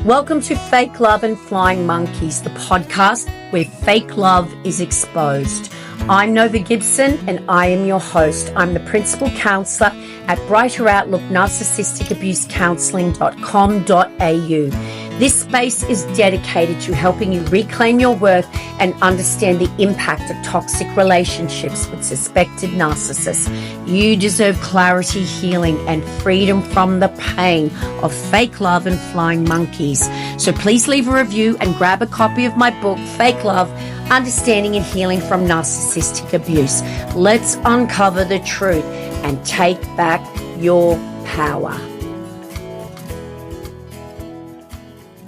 Welcome to Fake Love and Flying Monkeys, the podcast where fake love is exposed. I'm Nova Gibson and I am your host. I'm the principal counsellor at Brighter Outlook Narcissistic Abuse Counselling.com.au. This space is dedicated to helping you reclaim your worth and understand the impact of toxic relationships with suspected narcissists. You deserve clarity, healing, and freedom from the pain of fake love and flying monkeys. So please leave a review and grab a copy of my book, Fake Love, Understanding and Healing from Narcissistic Abuse. Let's uncover the truth and take back your power.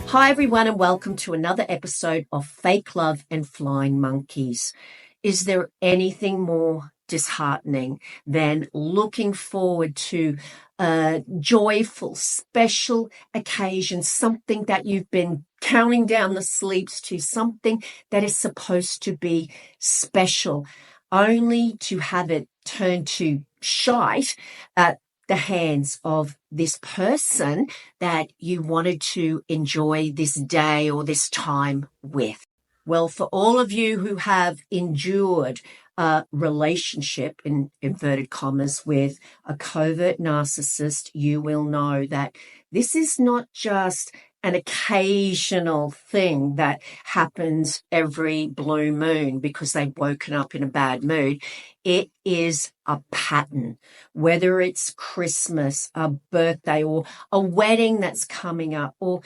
Hi everyone and welcome to another episode of Fake Love and Flying Monkeys. Is there anything more disheartening than looking forward to a joyful, special occasion, something that you've been counting down the sleeps to, something that is supposed to be special, only to have it turn to shite at the hands of this person that you wanted to enjoy this day or this time with? Well, for all of you who have endured a relationship, in inverted commas, with a covert narcissist, you will know that this is not just an occasional thing that happens every blue moon because they've woken up in a bad mood. It is a pattern, whether it's Christmas, a birthday, or a wedding that's coming up, or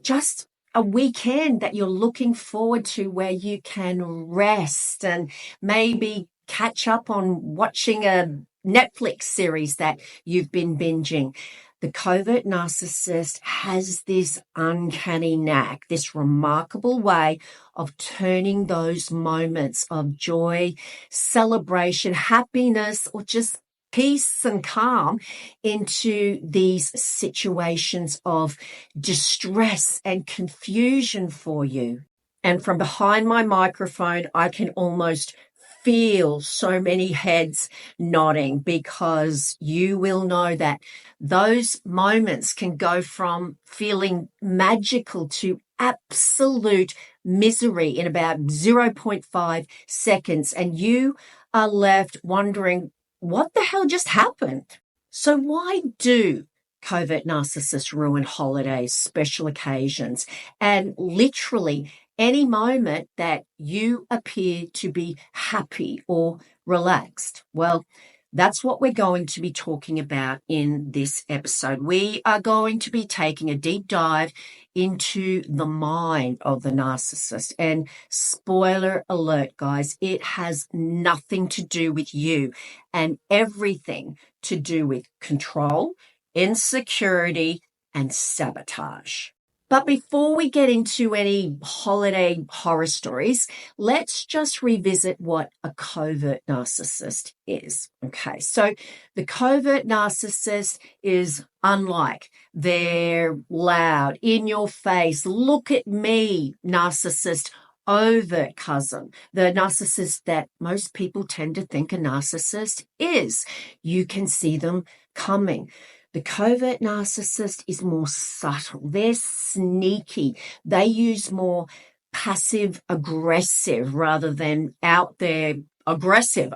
just a weekend that you're looking forward to where you can rest and maybe catch up on watching a Netflix series that you've been binging. The covert narcissist has this uncanny knack, this remarkable way of turning those moments of joy, celebration, happiness, or just peace and calm into these situations of distress and confusion for you. And from behind my microphone, I can almost feel so many heads nodding, because you will know that those moments can go from feeling magical to absolute misery in about 0.5 seconds. And you are left wondering, what the hell just happened? So why do covert narcissists ruin holidays, special occasions, and literally any moment that you appear to be happy or relaxed? Well, that's what we're going to be talking about in this episode. We are going to be taking a deep dive into the mind of the narcissist. And spoiler alert, guys, it has nothing to do with you and everything to do with control, insecurity, and sabotage. But before we get into any holiday horror stories, let's just revisit what a covert narcissist is. Okay, so the covert narcissist is unlike their loud, in your face, look at me narcissist overt cousin, the narcissist that most people tend to think a narcissist is. You can see them coming. The covert narcissist is more subtle. They're sneaky. They use more passive aggressive rather than out there aggressive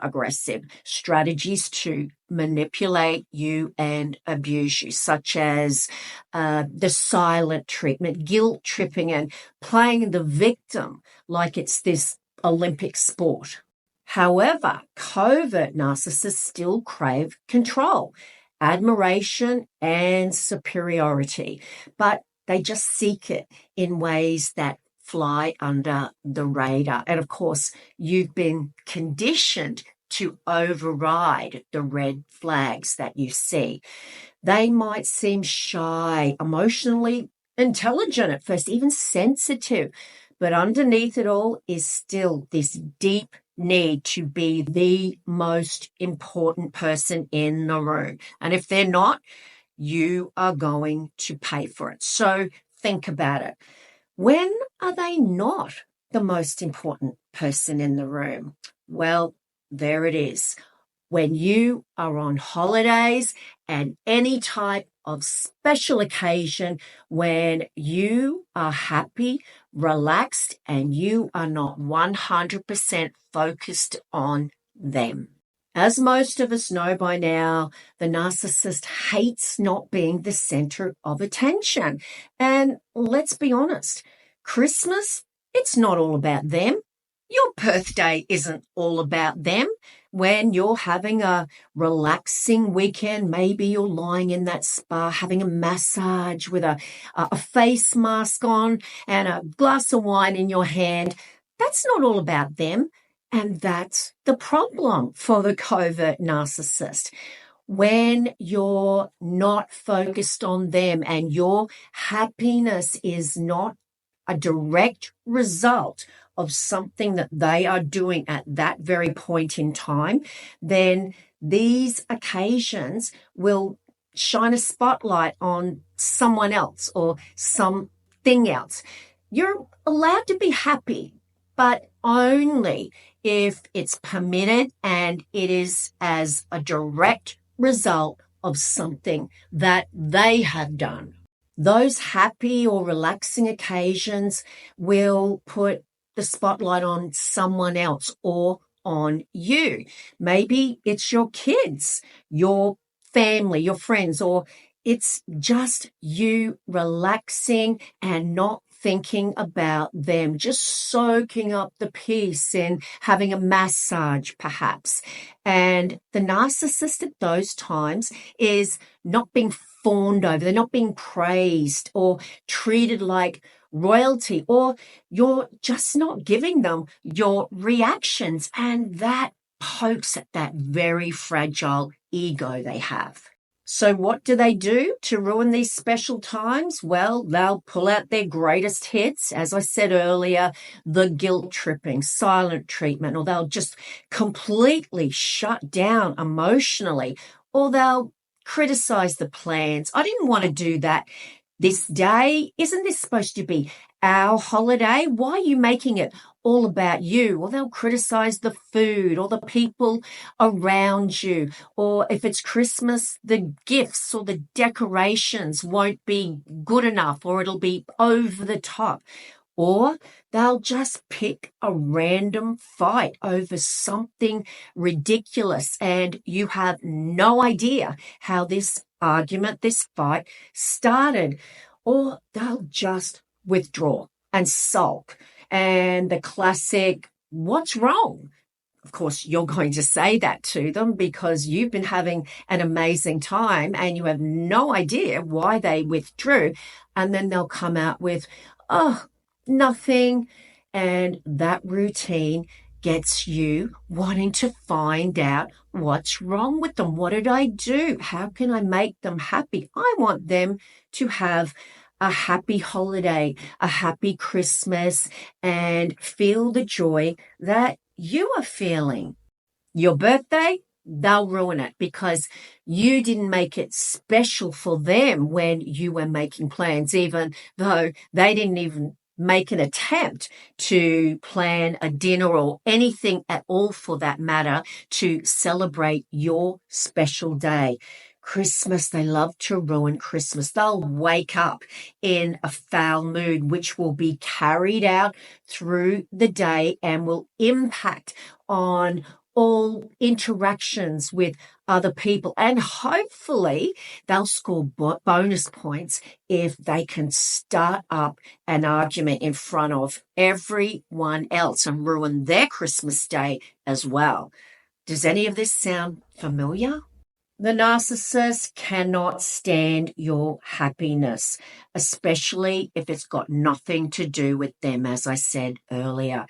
strategies to manipulate you and abuse you, such as the silent treatment, guilt tripping, and playing the victim like it's this Olympic sport. However, covert narcissists still crave control, admiration, and superiority, but they just seek it in ways that fly under the radar. And of course, you've been conditioned to override the red flags that you see. They might seem shy, emotionally intelligent at first, even sensitive, but underneath it all is still this deep need to be the most important person in the room. And if they're not, you are going to pay for it. So think about it. When are they not the most important person in the room? Well, there it is. When you are on holidays and any type of special occasion when you are happy, relaxed, and you are not 100% focused on them. As most of us know by now, the narcissist hates not being the center of attention. And let's be honest, Christmas, it's not all about them. Your birthday isn't all about them. When you're having a relaxing weekend, maybe you're lying in that spa having a massage with a face mask on and a glass of wine in your hand. That's not all about them. And that's the problem for the covert narcissist. When you're not focused on them and your happiness is not a direct result of something that they are doing at that very point in time, then these occasions will shine a spotlight on someone else or something else. You're allowed to be happy, but only if it's permitted and it is as a direct result of something that they have done. Those happy or relaxing occasions will put the spotlight on someone else or on you. Maybe it's your kids, your family, your friends, or it's just you relaxing and not thinking about them, just soaking up the peace and having a massage perhaps. And the narcissist at those times is not being fawned over. They're not being praised or treated like royalty, or you're just not giving them your reactions. And that pokes at that very fragile ego they have. So what do they do to ruin these special times? Well, they'll pull out their greatest hits. As I said earlier, the guilt tripping, silent treatment, or they'll just completely shut down emotionally, or they'll criticize the plans. I didn't want to do that this day. Isn't this supposed to be our holiday? Why are you making it all about you? Or they'll criticize the food or the people around you. Or if it's Christmas, the gifts or the decorations won't be good enough, or it'll be over the top. Or they'll just pick a random fight over something ridiculous, and you have no idea how this argument, this fight started. Or they'll just withdraw and sulk. And the classic, what's wrong? Of course, you're going to say that to them because you've been having an amazing time and you have no idea why they withdrew. And then they'll come out with, oh, nothing. And that routine gets you wanting to find out what's wrong with them. What did I do? How can I make them happy? I want them to have a happy holiday, a happy Christmas, and feel the joy that you are feeling. Your birthday, they'll ruin it because you didn't make it special for them when you were making plans, even though they didn't even make an attempt to plan a dinner or anything at all for that matter to celebrate your special day. Christmas, they love to ruin Christmas. They'll wake up in a foul mood, which will be carried out through the day and will impact on all interactions with other people. And hopefully they'll score bonus points if they can start up an argument in front of everyone else and ruin their Christmas day as well. Does any of this sound familiar? The narcissist cannot stand your happiness, especially if it's got nothing to do with them, as I said earlier.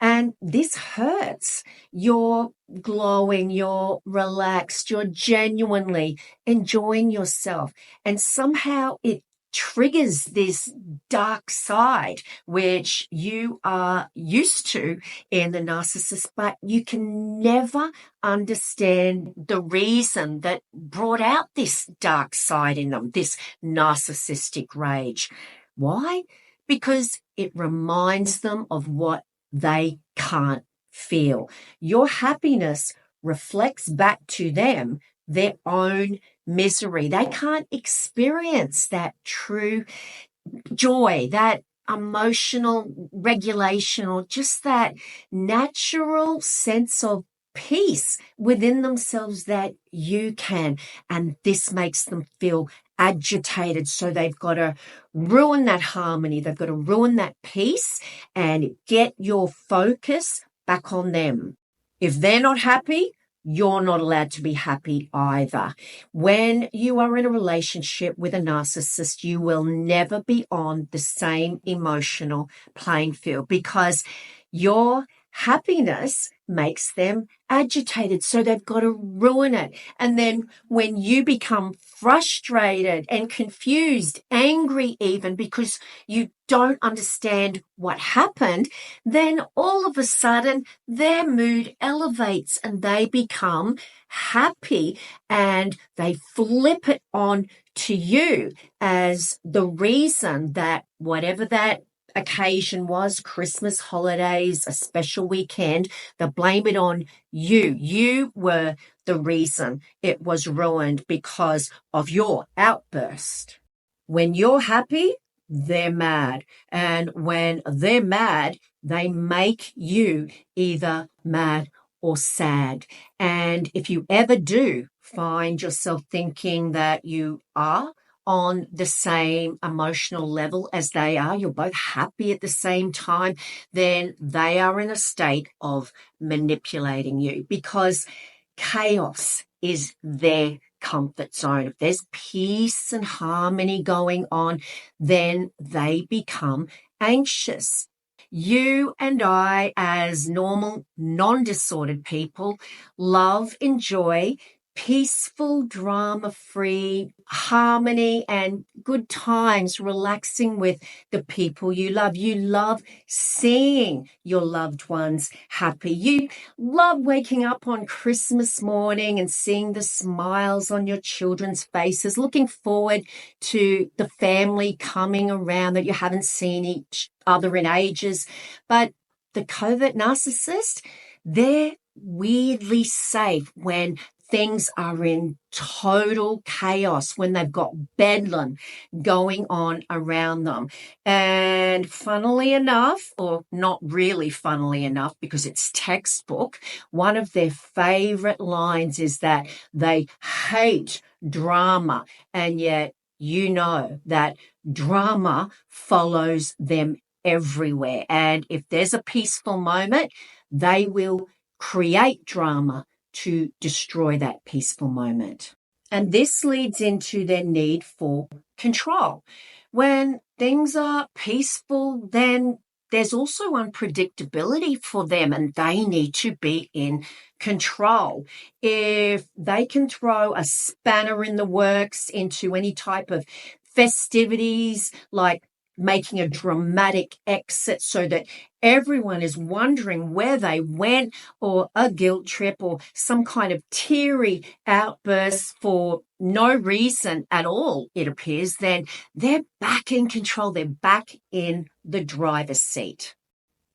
And this hurts. You're glowing, you're relaxed, you're genuinely enjoying yourself. And somehow it triggers this dark side, which you are used to in the narcissist, but you can never understand the reason that brought out this dark side in them, this narcissistic rage. Why? Because it reminds them of what they can't feel. Your happiness reflects back to them their own misery. They can't experience that true joy, that emotional regulation, or just that natural sense of peace within themselves that you can. And this makes them feel agitated. So they've got to ruin that harmony. They've got to ruin that peace and get your focus back on them. If they're not happy, you're not allowed to be happy either. When you are in a relationship with a narcissist, you will never be on the same emotional playing field because your happiness makes them agitated. So they've got to ruin it. And then when you become frustrated and confused, angry even because you don't understand what happened, then all of a sudden their mood elevates and they become happy and they flip it on to you as the reason that whatever that occasion was, Christmas, holidays, a special weekend, they blame it on you. You were the reason it was ruined because of your outburst. When you're happy, they're mad. And when they're mad, they make you either mad or sad. And if you ever do find yourself thinking that you are on the same emotional level as they are, you're both happy at the same time, then they are in a state of manipulating you because chaos is their comfort zone. If there's peace and harmony going on, then they become anxious. You and I, as normal, non-disordered people, love, enjoy peaceful, drama-free harmony and good times, relaxing with the people you love. You love seeing your loved ones happy. You love waking up on Christmas morning and seeing the smiles on your children's faces, looking forward to the family coming around that you haven't seen each other in ages. But the covert narcissist, they're weirdly safe when things are in total chaos, when they've got bedlam going on around them. And funnily enough, or not really funnily enough, because it's textbook, one of their favorite lines is that they hate drama. And yet, you know that drama follows them everywhere. And if there's a peaceful moment, they will create drama to destroy that peaceful moment. And this leads into their need for control. When things are peaceful, then there's also unpredictability for them and they need to be in control. If they can throw a spanner in the works into any type of festivities, like making a dramatic exit so that everyone is wondering where they went, or a guilt trip, or some kind of teary outburst for no reason at all, it appears, then they're back in control. They're back in the driver's seat.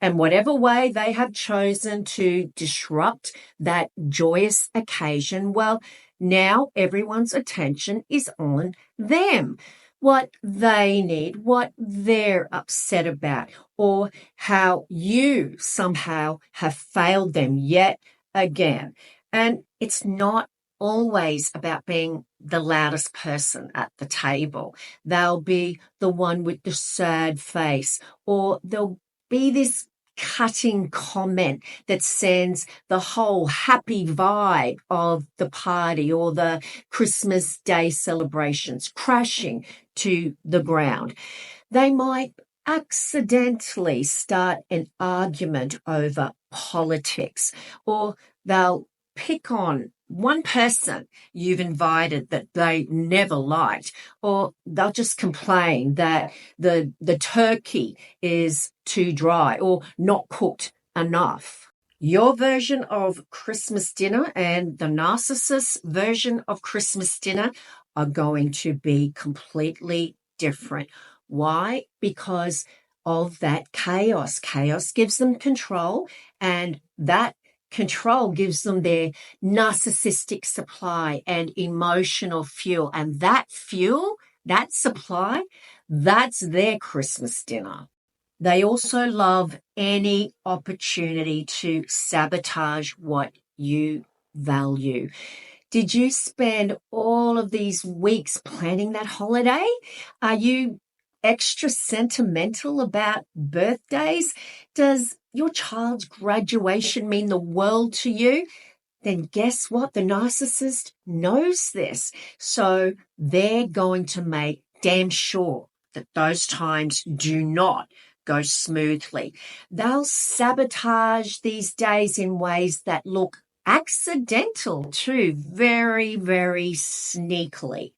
And whatever way they have chosen to disrupt that joyous occasion, well, now everyone's attention is on them. What they need, what they're upset about, or how you somehow have failed them yet again. And it's not always about being the loudest person at the table. They'll be the one with the sad face, or there'll be this cutting comment that sends the whole happy vibe of the party or the Christmas Day celebrations crashing to the ground. They might accidentally start an argument over politics, or they'll pick on one person you've invited that they never liked, or they'll just complain that the turkey is too dry or not cooked enough. Your version of Christmas dinner and the narcissist's version of Christmas dinner are going to be completely different. Why? Because of that chaos. Chaos gives them control, and that control gives them their narcissistic supply and emotional fuel. And that fuel, that supply, that's their Christmas dinner. They also love any opportunity to sabotage what you value. Did you spend all of these weeks planning that holiday? Are you extra sentimental about birthdays? Does your child's graduation mean the world to you? Then guess what? The narcissist knows this. So they're going to make damn sure that those times do not go smoothly. They'll sabotage these days in ways that look accidental too, very, very sneakily.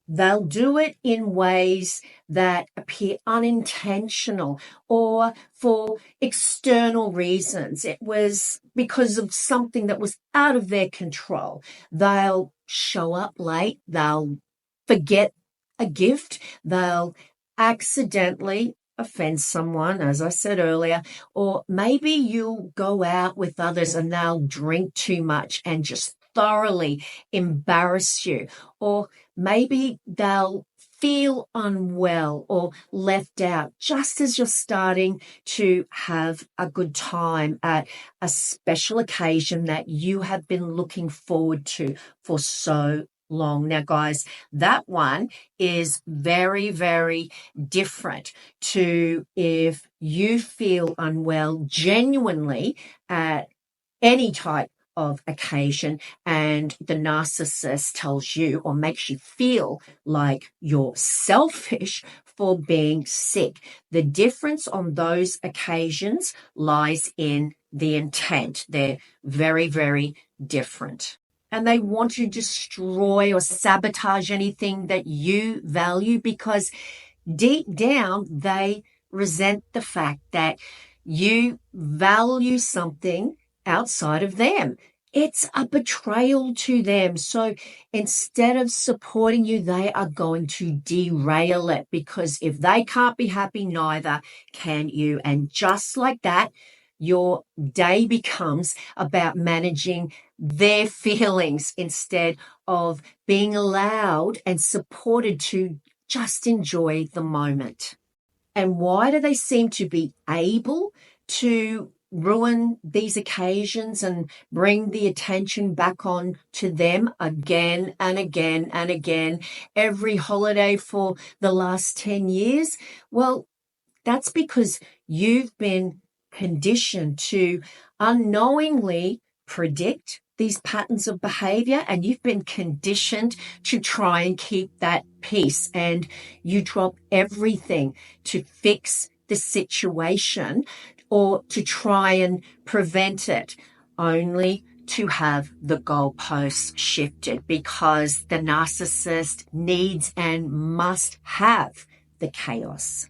They'll do it in ways that appear unintentional or for external reasons. It was because of something that was out of their control. They'll show up late. They'll forget a gift. They'll accidentally offend someone, as I said earlier, or maybe you'll go out with others and they'll drink too much and just thoroughly embarrass you, or maybe they'll feel unwell or left out just as you're starting to have a good time at a special occasion that you have been looking forward to for so long. Now, guys, that one is very, very different to if you feel unwell genuinely at any type of occasion and the narcissist tells you or makes you feel like you're selfish for being sick. The difference on those occasions lies in the intent. They're very, very different. And they want to destroy or sabotage anything that you value because deep down they resent the fact that you value something outside of them. It's a betrayal to them. So instead of supporting you, they are going to derail it because if they can't be happy, neither can you. And just like that, your day becomes about managing their feelings instead of being allowed and supported to just enjoy the moment. And why do they seem to be able to ruin these occasions and bring the attention back on to them again and again and again every holiday for the last 10 years? Well, that's because you've been conditioned to unknowingly predict these patterns of behavior and you've been conditioned to try and keep that peace and you drop everything to fix the situation or to try and prevent it, only to have the goalposts shifted because the narcissist needs and must have the chaos.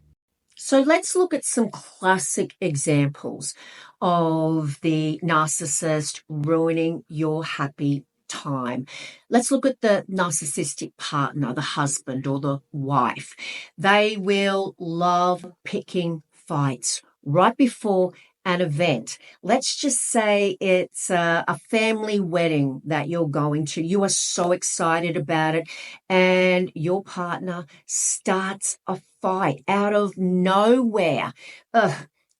So let's look at some classic examples of the narcissist ruining your happy time. Let's look at the narcissistic partner, the husband or the wife. They will love picking fights right before an event. Let's just say it's a family wedding that you're going to. You are so excited about it and your partner starts a fight out of nowhere.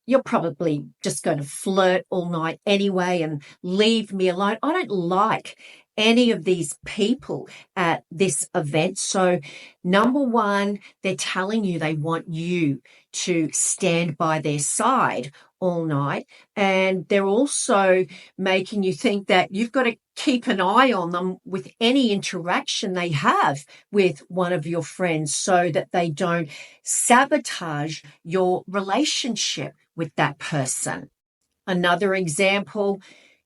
You're probably just going to flirt all night anyway and leave me alone. I don't like any of these people at this event. So number one, they're telling you they want you to stand by their side all night. And they're also making you think that you've got to keep an eye on them with any interaction they have with one of your friends so that they don't sabotage your relationship with that person. Another example,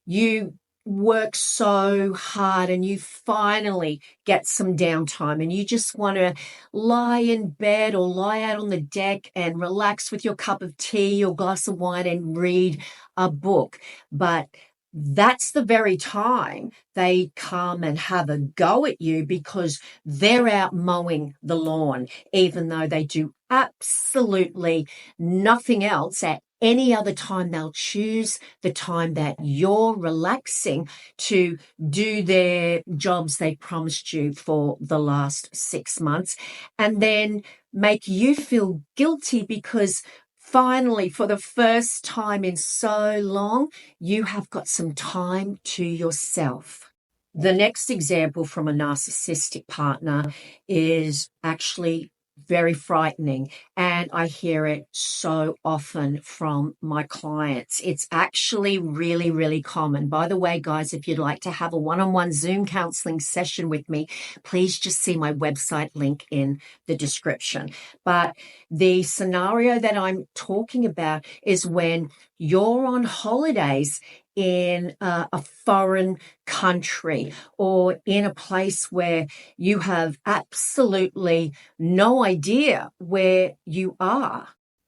you work so hard and you finally get some downtime and you just want to lie in bed or lie out on the deck and relax with your cup of tea or glass of wine and read a book. But that's the very time they come and have a go at you because they're out mowing the lawn, even though they do absolutely nothing else at any other time. They'll choose the time that you're relaxing to do their jobs they promised you for the last 6 months, and then make you feel guilty because finally, for the first time in so long, you have got some time to yourself. The next example from a narcissistic partner is actually very frightening, and I hear it so often from my clients. It's actually really, really common. By the way, guys, if you'd like to have a one-on-one Zoom counseling session with me, please just see my website link in the description. But the scenario that I'm talking about is when you're on holidays in a foreign country or in a place where you have absolutely no idea where you are.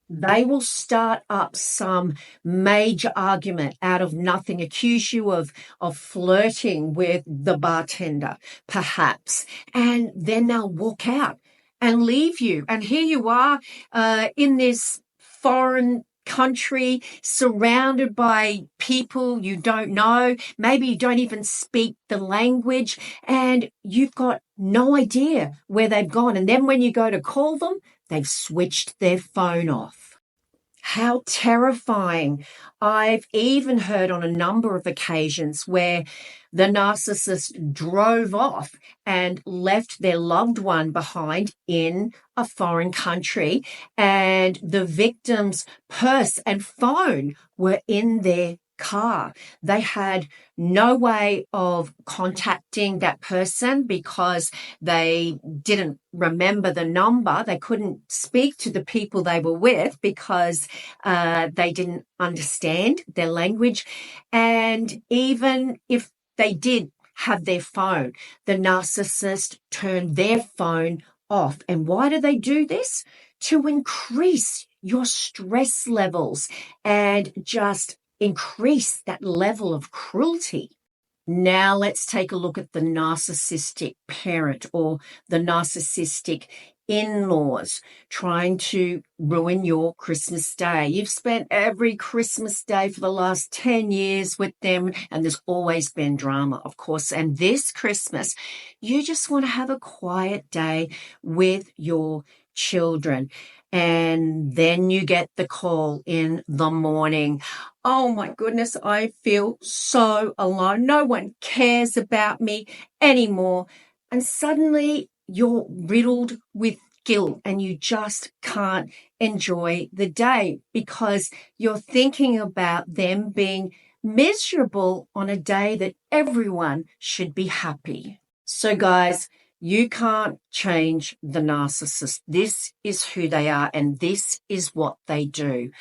They will start up some major argument out of nothing, accuse you of flirting with the bartender, perhaps, and then they'll walk out and leave you. And here you are in this foreign country, surrounded by people you don't know. Maybe you don't even speak the language, and you've got no idea where they've gone. And then when you go to call them, they've switched their phone off. How terrifying. I've even heard on a number of occasions where the narcissist drove off and left their loved one behind in a foreign country, and the victim's purse and phone were in their car. They had no way of contacting that person because they didn't remember the number. They couldn't speak to the people they were with because they didn't understand their language. And even if they did have their phone, the narcissist turned their phone off. And why do they do this? To increase your stress levels and just increase that level of cruelty. Now let's take a look at the narcissistic parent or the narcissistic in-laws trying to ruin your Christmas day. You've spent every Christmas day for the last 10 years with them, and there's always been drama, of course. And this Christmas, you just want to have a quiet day with your children. And then you get the call in the morning. Oh my goodness, I feel so alone. No one cares about me anymore. And suddenly you're riddled with guilt and you just can't enjoy the day because you're thinking about them being miserable on a day that everyone should be happy. So guys, you can't change the narcissist. This is who they are and this is what they do.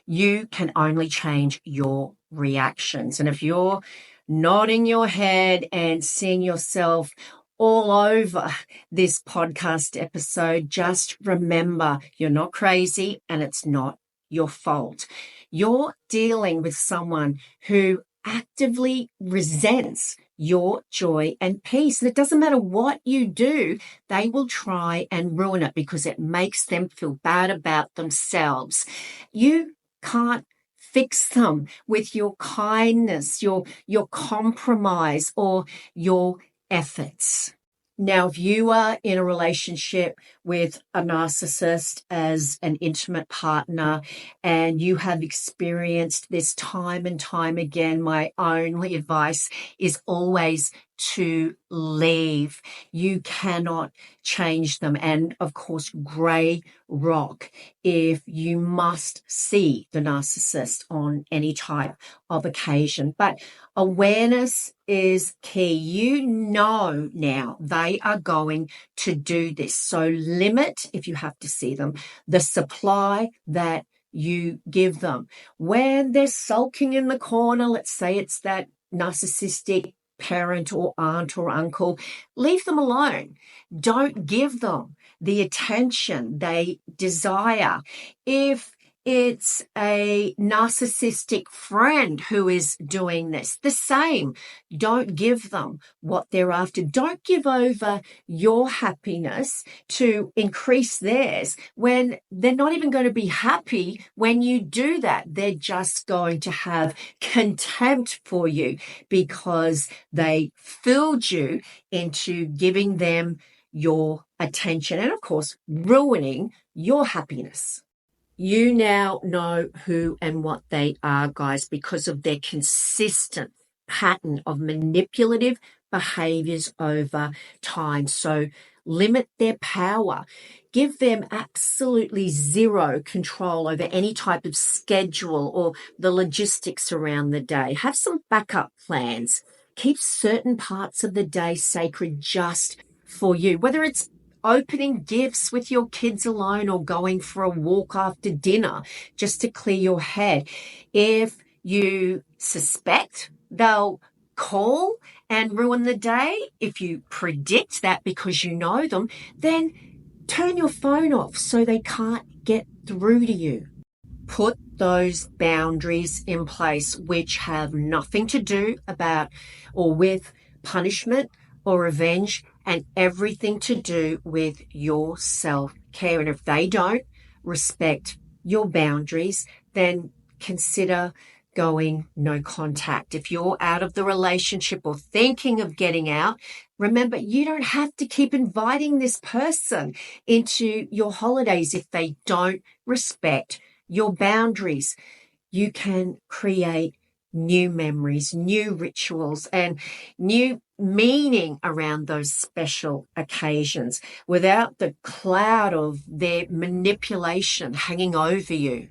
You can only change your reactions. And if you're nodding your head and seeing yourself all over this podcast episode, just remember you're not crazy and it's not your fault. You're dealing with someone who actively resents your joy and peace. And it doesn't matter what you do, they will try and ruin it because it makes them feel bad about themselves. You can't fix them with your kindness, your compromise, or your efforts. Now, if you are in a relationship with a narcissist as an intimate partner and you have experienced this time and time again, my only advice is always to leave. You cannot change them. And of course, grey rock if you must see the narcissist on any type of occasion. But awareness is key. You know now they are going to do this. So limit, if you have to see them, the supply that you give them. When they're sulking in the corner, let's say it's that narcissistic parent or aunt or uncle, leave them alone. Don't give them the attention they desire. If it's a narcissistic friend who is doing this, the same. Don't give them what they're after. Don't give over your happiness to increase theirs when they're not even going to be happy when you do that. They're just going to have contempt for you because they fooled you into giving them your attention and, of course, ruining your happiness. You now know who and what they are, guys, because of their consistent pattern of manipulative behaviors over time. So limit their power. Give them absolutely zero control over any type of schedule or the logistics around the day. Have some backup plans. Keep certain parts of the day sacred just for you, whether it's opening gifts with your kids alone or going for a walk after dinner just to clear your head. If you suspect they'll call and ruin the day, if you predict that because you know them, then turn your phone off so they can't get through to you. Put those boundaries in place which have nothing to do about or with punishment or revenge, and everything to do with your self-care. And if they don't respect your boundaries, then consider going no contact. If you're out of the relationship or thinking of getting out, remember, you don't have to keep inviting this person into your holidays if they don't respect your boundaries. You can create new memories, new rituals, and new meaning around those special occasions without the cloud of their manipulation hanging over you.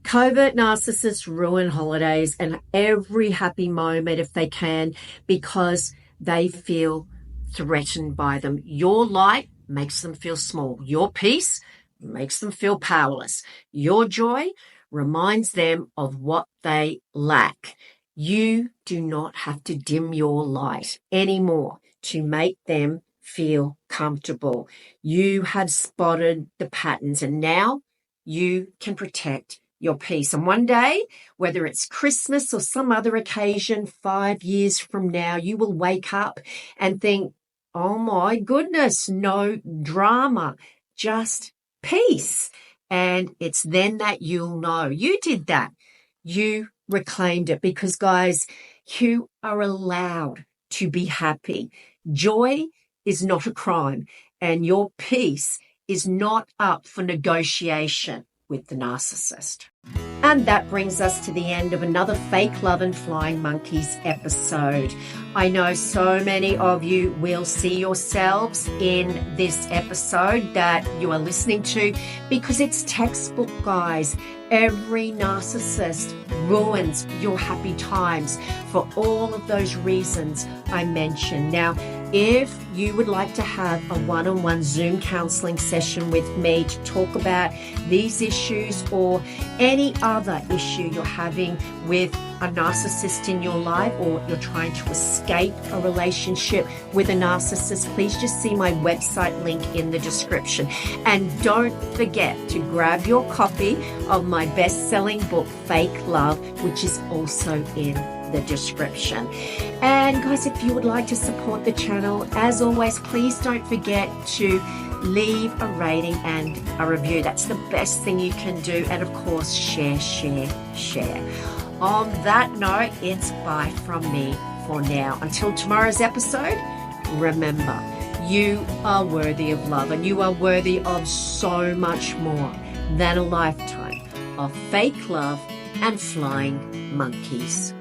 Covert narcissists ruin holidays and every happy moment if they can because they feel threatened by them. Your light makes them feel small. Your peace makes them feel powerless. Your joy reminds them of what they lack. You do not have to dim your light anymore to make them feel comfortable. You have spotted the patterns and now you can protect your peace. And one day, whether it's Christmas or some other occasion, 5 years from now, you will wake up and think, oh my goodness, no drama, just peace. And it's then that you'll know you did that. You reclaimed it because, guys, you are allowed to be happy. Joy is not a crime and your peace is not up for negotiation with the narcissist. And that brings us to the end of another Fake Love and Flying Monkeys episode. I know so many of you will see yourselves in this episode that you are listening to because it's textbook, guys. Every narcissist ruins your happy times for all of those reasons I mentioned. Now, if you would like to have a one-on-one Zoom counseling session with me to talk about these issues or any other issue you're having with a narcissist in your life or you're trying to escape a relationship with a narcissist, please just see my website link in the description. And don't forget to grab your copy of my best-selling book, Fake Love, which is also in the description. And guys, if you would like to support the channel, as always, please don't forget to leave a rating and a review. That's the best thing you can do. And of course, share. On that note, it's bye from me for now. Until tomorrow's episode, remember, you are worthy of love and you are worthy of so much more than a lifetime of fake love and flying monkeys.